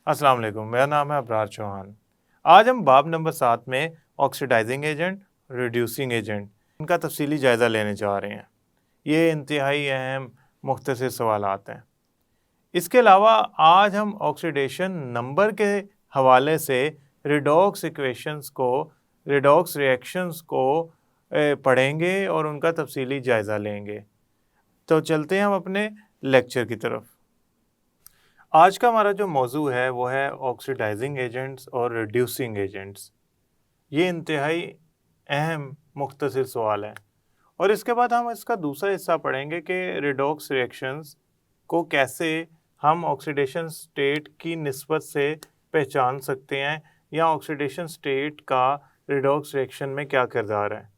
अस्सलाम वालेकुम, मेरा नाम है अबरार चौहान। आज हम बाब नंबर 7 में ऑक्सीडाइजिंग एजेंट, रिड्यूसिंग एजेंट इनका तफसीली जायज़ा लेने जा रहे हैं। ये इंतहाई अहम मुख्तसर सवालात हैं। इसके अलावा आज हम ऑक्सीडेशन नंबर के हवाले से रिडॉक्स इक्वेशंस को, रिडॉक्स रिएक्शंस को पढ़ेंगे और उनका तफसीली जायज़ा लेंगे। तो चलते हैं हम अपने लेक्चर की तरफ। आज का हमारा जो मौजू है वो है ऑक्सीडाइजिंग एजेंट्स और रिड्यूसिंग एजेंट्स। ये इंतहाई अहम मुख्तसर सवाल है और इसके बाद हम इसका दूसरा हिस्सा पढ़ेंगे कि रिडॉक्स रिएक्शंस को कैसे हम ऑक्सीडेशन स्टेट की निस्बत से पहचान सकते हैं या ऑक्सीडेशन स्टेट का रिडॉक्स रिएक्शन में क्या किरदार है।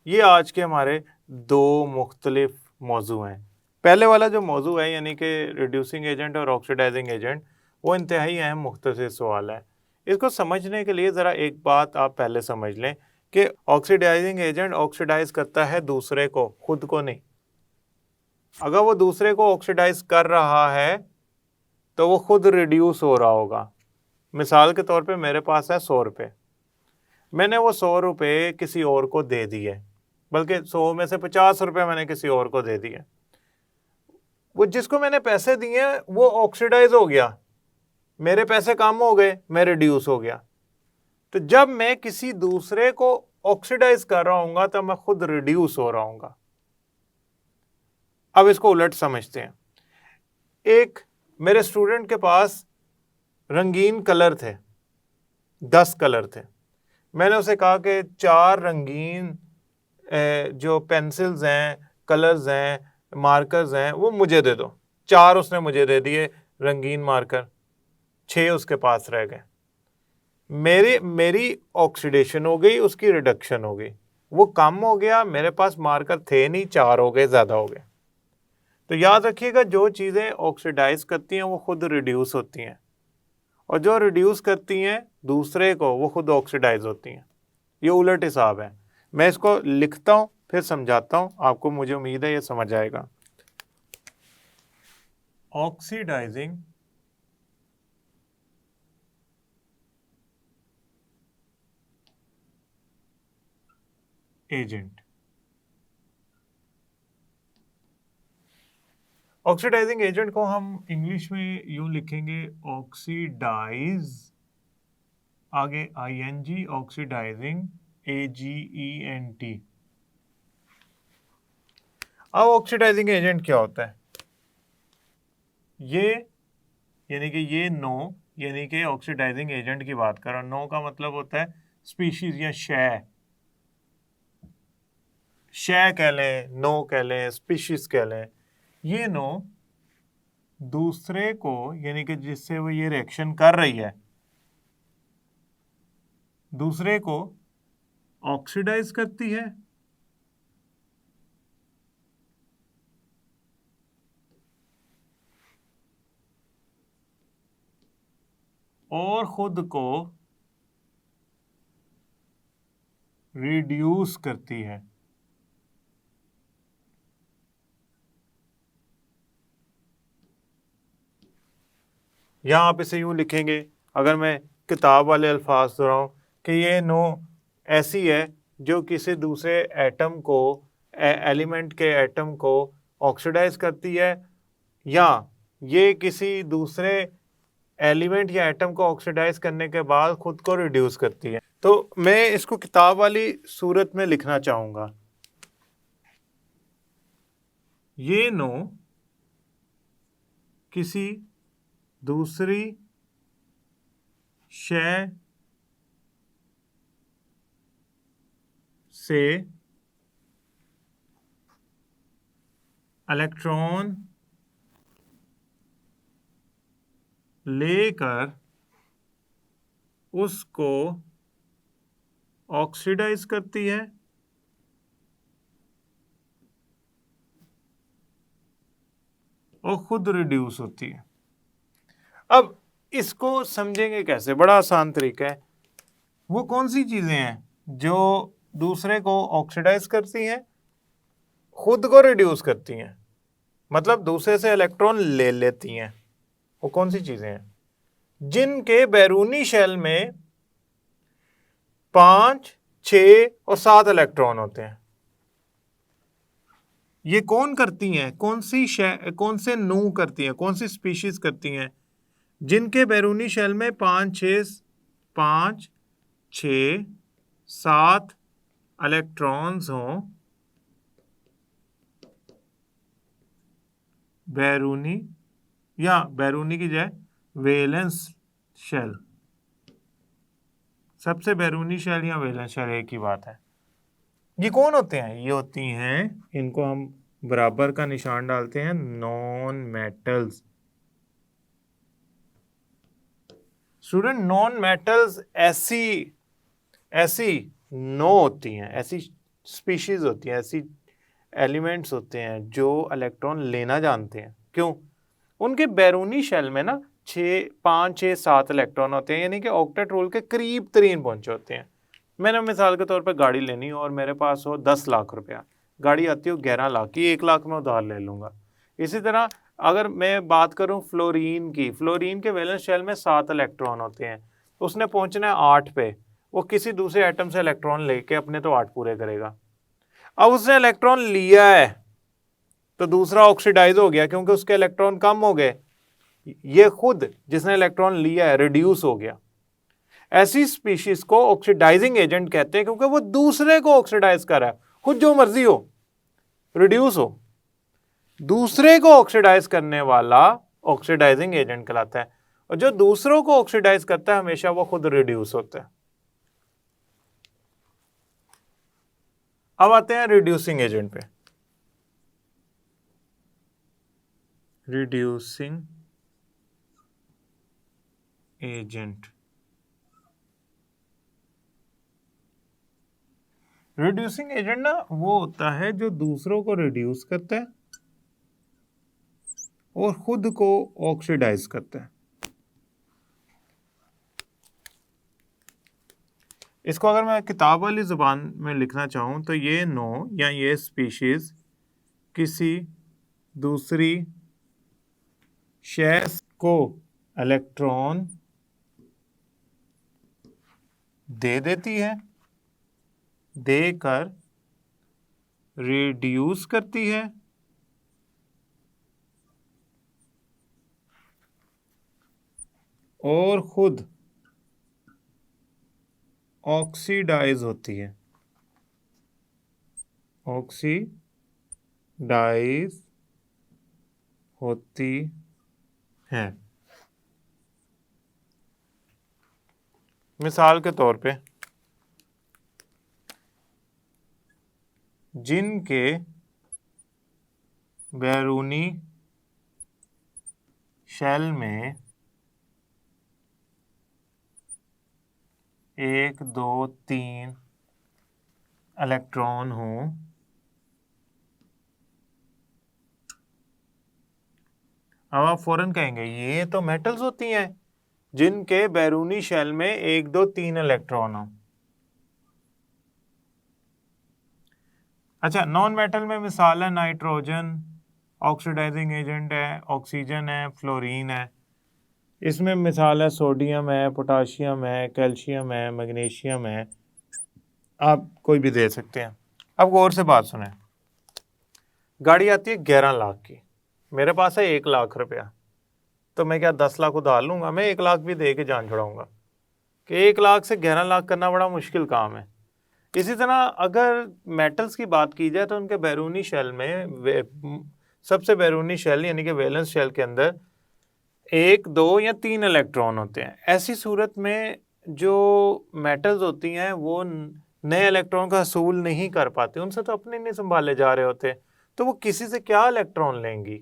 ये आज के हमारे दो मुख्तलिफ मौजू हैं। पहले वाला जो मौजू है यानी कि रिड्यूसिंग एजेंट और ऑक्सीडाइजिंग एजेंट, वो इंतहाई अहम मुख्तसर सवाल है। इसको समझने के लिए ज़रा एक बात आप पहले समझ लें कि ऑक्सीडाइजिंग एजेंट ऑक्सीडाइज करता है दूसरे को, खुद को नहीं। अगर वो दूसरे को ऑक्सीडाइज कर रहा है तो वो खुद रिड्यूस हो रहा होगा। मिसाल के तौर पे मेरे पास है 100 रुपये, मैंने वो 100 रुपये किसी और को दे दिए, बल्कि 100 में से 50 रुपये मैंने किसी और को दे दिए। वो जिसको मैंने पैसे दिए वो ऑक्सीडाइज हो गया, मेरे पैसे कम हो गए, मैं रिड्यूस हो गया। तो जब मैं किसी दूसरे को ऑक्सीडाइज कर रहा हूँ तो मैं खुद रिड्यूस हो रहा हूँ। अब इसको उलट समझते हैं। एक मेरे स्टूडेंट के पास रंगीन कलर थे, 10 कलर थे। मैंने उसे कहा कि 4 रंगीन जो पेंसिल्स हैं, कलर्स हैं, मार्कर्स हैं, वो मुझे दे दो। 4 उसने मुझे दे दिए रंगीन मार्कर, 6 उसके पास रह गए। मेरी ऑक्सीडेशन हो गई, उसकी रिडक्शन हो गई। वो कम हो गया, मेरे पास मार्कर थे नहीं, 4 हो गए, ज़्यादा हो गए। तो याद रखिएगा, जो चीज़ें ऑक्सीडाइज करती हैं वो खुद रिड्यूस होती हैं, और जो रिड्यूस करती हैं दूसरे को वो खुद ऑक्सीडाइज होती हैं। ये उलट हिसाब है। मैं इसको लिखता हूँ फिर समझाता हूँ आपको, मुझे उम्मीद है ये समझ आएगा। ऑक्सीडाइजिंग एजेंट, ऑक्सीडाइजिंग एजेंट को हम इंग्लिश में यूं लिखेंगे, ऑक्सीडाइज, आगे ING, ऑक्सीडाइजिंग AGENT। अब ऑक्सीडाइजिंग एजेंट क्या होता है? ये यानी कि ये नो, यानी कि ऑक्सीडाइजिंग एजेंट की बात कर रहा हूं। नो का मतलब होता है स्पीशीज या शय। शय कह लें, नो कह लें, स्पीशीज कह लें। ये नो दूसरे को, यानी कि जिससे वो ये रिएक्शन कर रही है, दूसरे को ऑक्सीडाइज करती है और खुद को रिड्यूस करती है। यहां आप इसे यूं लिखेंगे, अगर मैं किताब वाले अल्फाज दोहराऊं, कि ये नो ऐसी है जो किसी दूसरे एटम को, एलिमेंट के एटम को ऑक्सीडाइज करती है, या ये किसी दूसरे एलिमेंट या एटम को ऑक्सीडाइज करने के बाद खुद को रिड्यूस करती है। तो मैं इसको किताब वाली सूरत में लिखना चाहूंगा। ये नो किसी दूसरी शय से इलेक्ट्रॉन लेकर उसको ऑक्सीडाइज करती है और खुद रिड्यूस होती है। अब इसको समझेंगे कैसे? बड़ा आसान तरीका है। वो कौन सी चीज़ें हैं जो दूसरे को ऑक्सीडाइज करती हैं, खुद को रिड्यूस करती हैं, मतलब दूसरे से इलेक्ट्रॉन ले लेती हैं? वो कौन सी चीज़ें हैं? जिनके बैरूनी शेल में 5, 6 और 7 इलेक्ट्रॉन होते हैं। ये कौन करती हैं, कौन से नू करती हैं, कौन सी स्पीशीज करती हैं? जिनके बैरूनी शेल में 5, 6, 7 इलेक्ट्रॉन्स हों, बैरूनी की जाए वैलेंस शेल, सबसे बैरूनी शेल या वैलेंस शेल एक ही बात है। ये कौन होते हैं? ये होती हैं, इनको हम बराबर का निशान डालते हैं, non metals. Student, non metals ऐसी नो होती हैं, ऐसी स्पीशीज होती हैं, ऐसी एलिमेंट्स होते हैं जो इलेक्ट्रॉन लेना जानते हैं। क्यों? उनके बैरूनी शेल में ना 5, 6, 7 इलेक्ट्रॉन होते हैं, यानी कि ऑक्टेट रूल के करीब तरीन पहुंचे होते हैं। मैंने मिसाल के तौर पर गाड़ी लेनी हो और मेरे पास हो 10 लाख रुपया, गाड़ी आती हो 11 लाख की, 1 लाख में उधार ले लूँगा। इसी तरह अगर मैं बात करूं फ्लोरीन की, फ्लोरीन के वैलेंस शेल में 7 इलेक्ट्रॉन होते हैं, उसने पहुंचना है 8 पे, वो किसी दूसरे एटम से इलेक्ट्रॉन लेके अपने तो 8 पूरे करेगा। अब उसने इलेक्ट्रॉन लिया है तो दूसरा ऑक्सीडाइज हो गया क्योंकि उसके इलेक्ट्रॉन कम हो गए। ये खुद जिसने इलेक्ट्रॉन लिया है रिड्यूस हो गया। ऐसी स्पीशीज को ऑक्सीडाइजिंग एजेंट कहते हैं क्योंकि वो दूसरे को ऑक्सीडाइज कर रहा है, खुद जो मर्जी हो, रिड्यूस हो, दूसरे को ऑक्सीडाइज करने वाला ऑक्सीडाइजिंग एजेंट कहलाता है। और जो दूसरों को ऑक्सीडाइज करता है हमेशा वो खुद रिड्यूस होता है। अब आते हैं रिड्यूसिंग एजेंट पे। रिड्यूसिंग एजेंट, रिड्यूसिंग एजेंट ना वो होता है जो दूसरों को रिड्यूस करता है और खुद को ऑक्सीडाइज करता है। इसको अगर मैं किताब वाली जुबान में लिखना चाहूं तो ये नो या ये स्पीशीज किसी दूसरी शेल को इलेक्ट्रॉन दे देती है, देकर रिड्यूस करती है और खुद ऑक्सीडाइज होती है, ऑक्सीडाइज होती है। मिसाल के तौर पे जिनके बैरूनी शेल में 1, 2, 3 इलेक्ट्रॉन हों, अब आप फौरन कहेंगे ये तो मेटल्स होती हैं जिनके बैरूनी शेल में 1, 2, 3 इलेक्ट्रॉन हो। अच्छा, नॉन मेटल में मिसाल है नाइट्रोजन, ऑक्सीडाइजिंग एजेंट है, ऑक्सीजन है, फ्लोरीन है। इसमें मिसाल है सोडियम है, पोटाशियम है, कैल्शियम है, मैग्नीशियम है, आप कोई भी दे सकते हैं। अब गौर से बात सुने, गाड़ी आती है 11 लाख की, मेरे पास है 1 लाख रुपया, तो मैं क्या 10 लाख उधार लूँगा? मैं 1 लाख भी दे के जान छुड़ाऊँगा कि 1 लाख से 11 लाख करना बड़ा मुश्किल काम है। इसी तरह अगर मेटल्स की बात की जाए तो उनके बैरूनी शेल में सबसे बैरूनी शेल यानी कि वैलेंस शेल के अंदर 1, 2 या 3 इलेक्ट्रॉन होते हैं। ऐसी सूरत में जो मेटल्स होती हैं वो नए इलेक्ट्रॉन का हसूल नहीं कर पाते, उनसे तो अपने नहीं संभाले जा रहे होते, तो वो किसी से क्या इलेक्ट्रॉन लेंगी।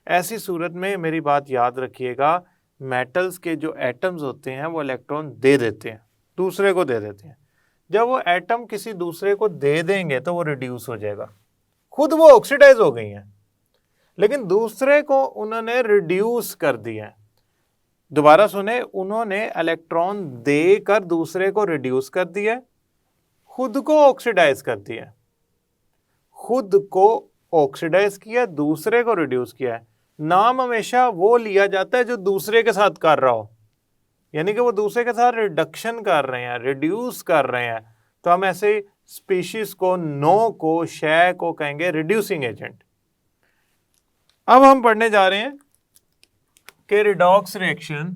ऐसी सूरत में मेरी बात याद रखिएगा, मेटल्स के जो एटम्स होते हैं वो इलेक्ट्रॉन दे देते हैं, दूसरे को दे देते हैं। जब वो एटम किसी दूसरे को दे देंगे तो वो रिड्यूस हो जाएगा, खुद वो ऑक्सीडाइज हो गई हैं लेकिन दूसरे को उन्होंने रिड्यूस कर दिया। दोबारा सुने, उन्होंने इलेक्ट्रॉन देकर दूसरे को रिड्यूस कर दिया, खुद को ऑक्सीडाइज कर दिया, खुद को ऑक्सीडाइज किया, दूसरे को रिड्यूस किया है। नाम हमेशा वो लिया जाता है जो दूसरे के साथ कर रहा हो। यानी कि वो दूसरे के साथ रिडक्शन कर रहे हैं, रिड्यूस कर रहे हैं, तो हम ऐसे स्पीशीज को, नो को, शय को कहेंगे रिड्यूसिंग एजेंट। अब हम पढ़ने जा रहे हैं कि रिडॉक्स रिएक्शन,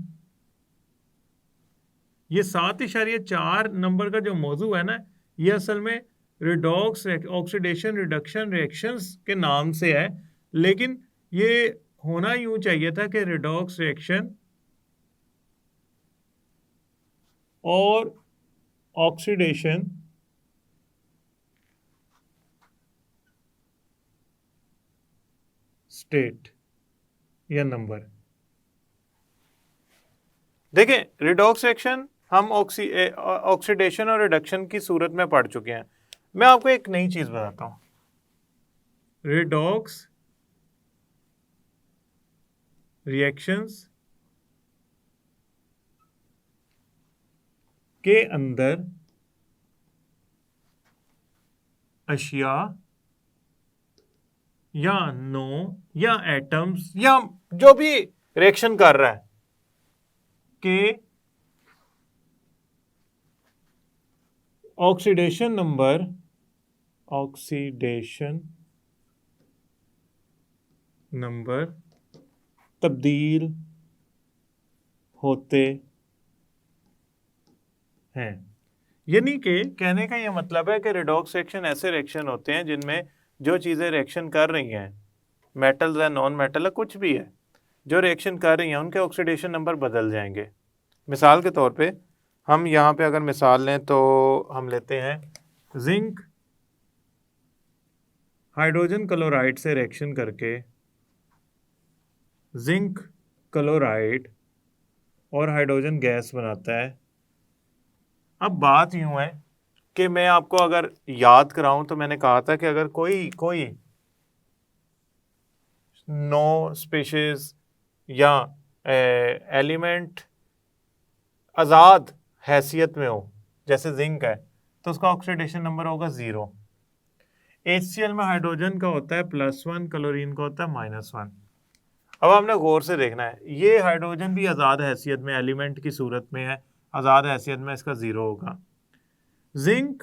ये 7.4 नंबर का जो मौजू है ना, ये असल में रिडॉक्स ऑक्सीडेशन रिडक्शन रिएक्शंस के नाम से है, लेकिन ये होना यूं चाहिए था कि रिडॉक्स रिएक्शन और ऑक्सीडेशन स्टेट या नंबर। देखें, रिडॉक्स रिएक्शन हम ऑक्सीडेशन और रिडक्शन की सूरत में पढ़ चुके हैं। मैं आपको एक नई चीज बताता हूं। रिडॉक्स रिएक्शंस के अंदर अशिया या नो या एटम्स या जो भी रिएक्शन कर रहा है के ऑक्सीडेशन नंबर तब्दील होते हैं। यानी कि कहने का यह मतलब है कि रिडॉक्स रिएक्शन ऐसे रिएक्शन होते हैं जिनमें जो चीज़ें रिएक्शन कर रही हैं, मेटल्स है, नॉन मेटल है, कुछ भी है, जो रिएक्शन कर रही हैं उनके ऑक्सीडेशन नंबर बदल जाएंगे। मिसाल के तौर पे हम यहाँ पे अगर मिसाल लें तो हम लेते हैं जिंक हाइड्रोजन क्लोराइड से रिएक्शन करके जिंक क्लोराइड और हाइड्रोजन गैस बनाता है। अब बात यूं है कि मैं आपको अगर याद कराऊं तो मैंने कहा था कि अगर कोई नो स्पीशीज या एलिमेंट आज़ाद हैसियत में हो, जैसे जिंक है, तो उसका ऑक्सीडेशन नंबर होगा 0। HCl में हाइड्रोजन का होता है +1, क्लोरीन का होता है -1। अब हमने गौर से देखना है, ये हाइड्रोजन भी आज़ाद हैसियत में एलिमेंट की सूरत में है, आज़ाद हैसियत में इसका 0 होगा। जिंक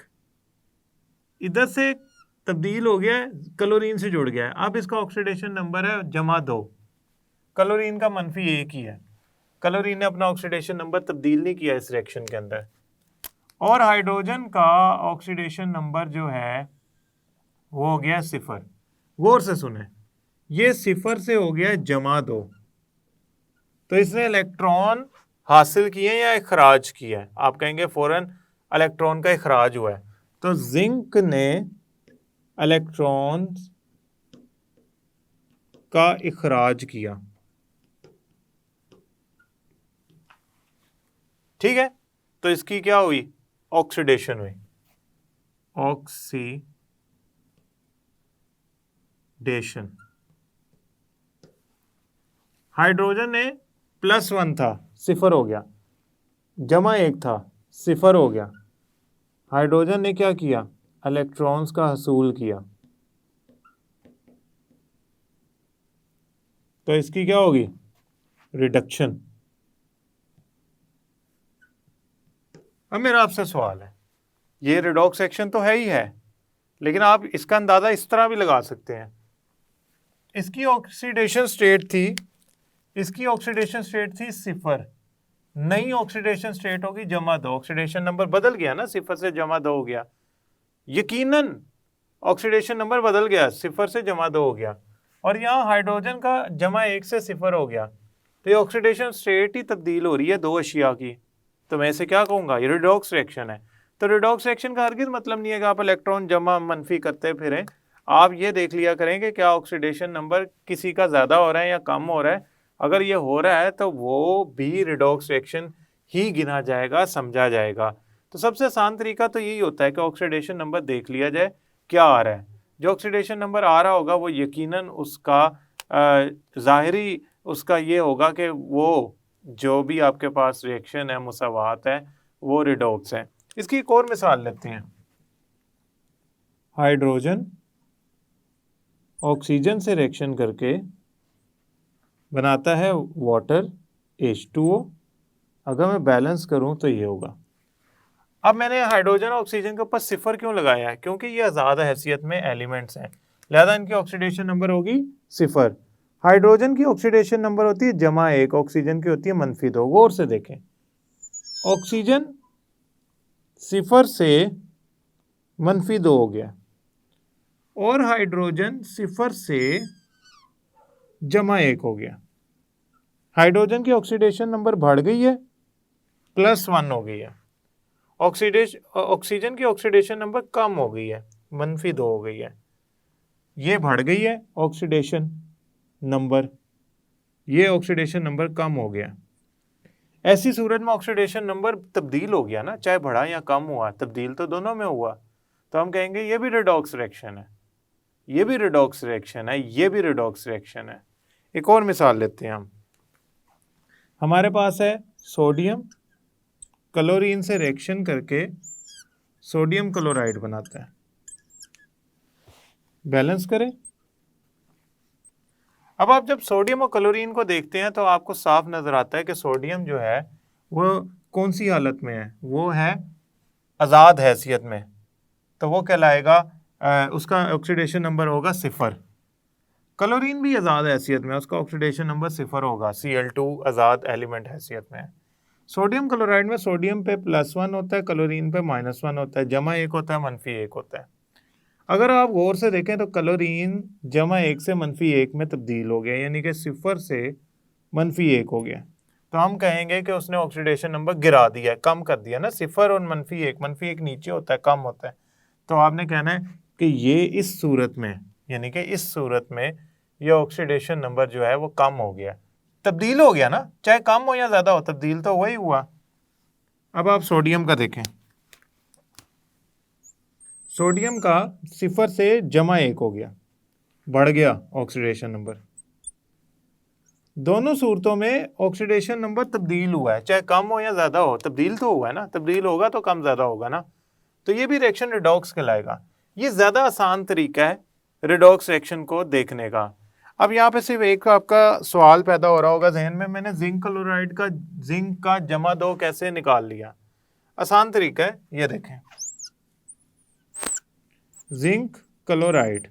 इधर से तब्दील हो गया है, क्लोरीन से जुड़ गया है, अब इसका ऑक्सीडेशन नंबर है +2। क्लोरीन का -1 ही है, क्लोरीन ने अपना ऑक्सीडेशन नंबर तब्दील नहीं किया इस रिएक्शन के अंदर। और हाइड्रोजन का ऑक्सीडेशन नंबर जो है वो हो गया 0। गौर से सुने, ये 0 से हो गया +2, तो इसने इलेक्ट्रॉन हासिल किए या इखराज किया है? आप कहेंगे फौरन इलेक्ट्रॉन का इखराज हुआ है, तो जिंक ने इलेक्ट्रॉन का इखराज किया। ठीक है, तो इसकी क्या हुई? ऑक्सीडेशन हुई, ऑक्सीडेशन। हाइड्रोजन ने +1 था, 0 हो गया, +1 था, 0 हो गया। हाइड्रोजन ने क्या किया? इलेक्ट्रॉन्स का हसूल किया, तो इसकी क्या होगी? रिडक्शन। अब मेरा आपसे सवाल है, ये रिडॉक्स एक्शन तो है ही है, लेकिन आप इसका अंदाजा इस तरह भी लगा सकते हैं। इसकी ऑक्सीडेशन स्टेट थी, इसकी ऑक्सीडेशन स्टेट थी 0, नई ऑक्सीडेशन स्टेट होगी +2। ऑक्सीडेशन नंबर बदल गया ना, 0 से +2 हो गया, यकीनन ऑक्सीडेशन नंबर बदल गया, 0 से +2 हो गया, और यहाँ हाइड्रोजन का +1 से 0 हो गया, तो ये ऑक्सीडेशन स्टेट ही तब्दील हो रही है 2 अशिया की। तो मैं इसे क्या कहूँगा? ये रिडॉक्स रिएक्शन है। तो रिडॉक्स रिएक्शन का हरगिज़ मतलब नहीं है कि आप इलेक्ट्रॉन जमा मनफी करते फिरें। आप ये देख लिया करें कि क्या ऑक्सीडेशन नंबर किसी का ज़्यादा हो रहा है या कम हो रहा है। अगर ये हो रहा है तो वो भी रिडॉक्स रिएक्शन ही गिना जाएगा, समझा जाएगा। तो सबसे आसान तरीका तो यही होता है कि ऑक्सीडेशन नंबर देख लिया जाए क्या आ रहा है। जो ऑक्सीडेशन नंबर आ रहा होगा वो यकीनन उसका ज़ाहिरी उसका ये होगा कि वो जो भी आपके पास रिएक्शन है, मुसावात है, वो रिडॉक्स है। इसकी एक और मिसाल लेते हैं। हाइड्रोजन ऑक्सीजन से रिएक्शन करके बनाता है वाटर H2O, अगर मैं बैलेंस करूं तो ये होगा। अब मैंने हाइड्रोजन और ऑक्सीजन के ऊपर सिफर क्यों लगाया है? क्योंकि ये आज़ाद हैसियत में एलिमेंट्स हैं, लिहाजा इनकी ऑक्सीडेशन नंबर होगी सिफर। हाइड्रोजन की ऑक्सीडेशन नंबर होती है -1, ऑक्सीजन की होती है -2। गौर से देखें, ऑक्सीजन सिफर से -2 हो गया और हाइड्रोजन सिफर से -1 हो गया। हाइड्रोजन की ऑक्सीडेशन नंबर बढ़ गई है, +1 हो गई है। ऑक्सीजन की ऑक्सीडेशन नंबर कम हो गई है, -2 हो गई है। ये बढ़ गई है ऑक्सीडेशन नंबर, ये ऑक्सीडेशन नंबर कम हो गया। ऐसी सूरत में ऑक्सीडेशन नंबर तब्दील हो गया ना, चाहे बढ़ा या कम हुआ, तब्दील तो दोनों में हुआ, तो हम कहेंगे ये भी रिडॉक्स रिएक्शन है, ये भी रिडॉक्स रिएक्शन है, ये भी रिडॉक्स रिएक्शन है। एक और मिसाल लेते हैं हम। हमारे पास है सोडियम क्लोरीन से रिएक्शन करके सोडियम क्लोराइड बनाता है। बैलेंस करें। अब आप जब सोडियम और क्लोरीन को देखते हैं तो आपको साफ नजर आता है कि सोडियम जो है वो कौन सी हालत में है, वो है आज़ाद हैसियत में, तो वो कहलाएगा उसका ऑक्सीडेशन नंबर होगा सिफर। क्लोरीन भी आज़ाद हैसियत में, उसका ऑक्सीडेशन नंबर सिफर होगा, Cl2 आज़ाद एलिमेंट हैसियत में है। सोडियम क्लोराइड में सोडियम पे +1 होता है, क्लोरीन पे -1 होता है, +1 होता है, -1 होता है। अगर आप गौर से देखें तो क्लोरीन +1 से -1 में तब्दील हो गया, यानी कि सिफर से -1 हो गया, तो हम कहेंगे कि उसने ऑक्सीडेशन नंबर गिरा दिया, कम कर दिया ना। सिफर और -1 नीचे होता है, कम होता है, तो आपने कहना है कि ये इस सूरत में, यानी कि इस सूरत में ये ऑक्सीडेशन नंबर जो है वो कम हो गया, तब्दील हो गया ना, चाहे कम हो या ज़्यादा हो, तब्दील तो वही हुआ। अब आप सोडियम का देखें, सोडियम का सिफर से -1 हो गया, बढ़ गया ऑक्सीडेशन नंबर। दोनों सूरतों में ऑक्सीडेशन नंबर तब्दील हुआ है, चाहे कम हो या ज़्यादा हो, तब्दील तो हुआ है ना, तब्दील होगा तो कम ज़्यादा होगा ना, तो ये भी रिएक्शन रिडॉक्स कहलाएगा। ये ज़्यादा आसान तरीका है रिडॉक्स रिएक्शन को देखने का। अब यहाँ पे सिर्फ एक आपका सवाल पैदा हो रहा होगा जहन में, मैंने जिंक क्लोराइड का जिंक का -2 कैसे निकाल लिया? आसान तरीका है, ये देखें, जिंक क्लोराइड,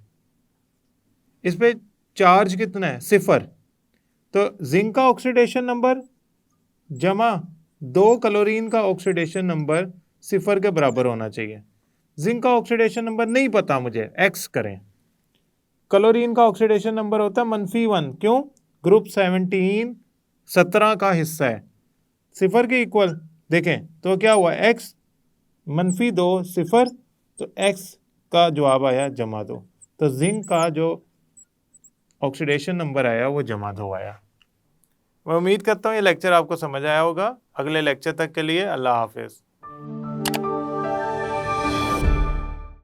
इस पे चार्ज कितना है? सिफर, तो जिंक का ऑक्सीडेशन नंबर -2 क्लोरीन का ऑक्सीडेशन नंबर सिफर के बराबर होना चाहिए। जिंक का ऑक्सीडेशन नंबर नहीं पता मुझे, एक्स करें। क्लोरीन का ऑक्सीडेशन नंबर होता है -1, क्यों? ग्रुप 17 का हिस्सा है, सिफर के इक्वल। देखें तो क्या हुआ, एक्स -2 सिफर, तो एक्स का जवाब आया -2, तो जिंक का जो ऑक्सीडेशन नंबर आया वो -2 आया। मैं उम्मीद करता हूँ ये लेक्चर आपको समझ आया होगा। अगले लेक्चर तक के लिए अल्लाह हाफिज़।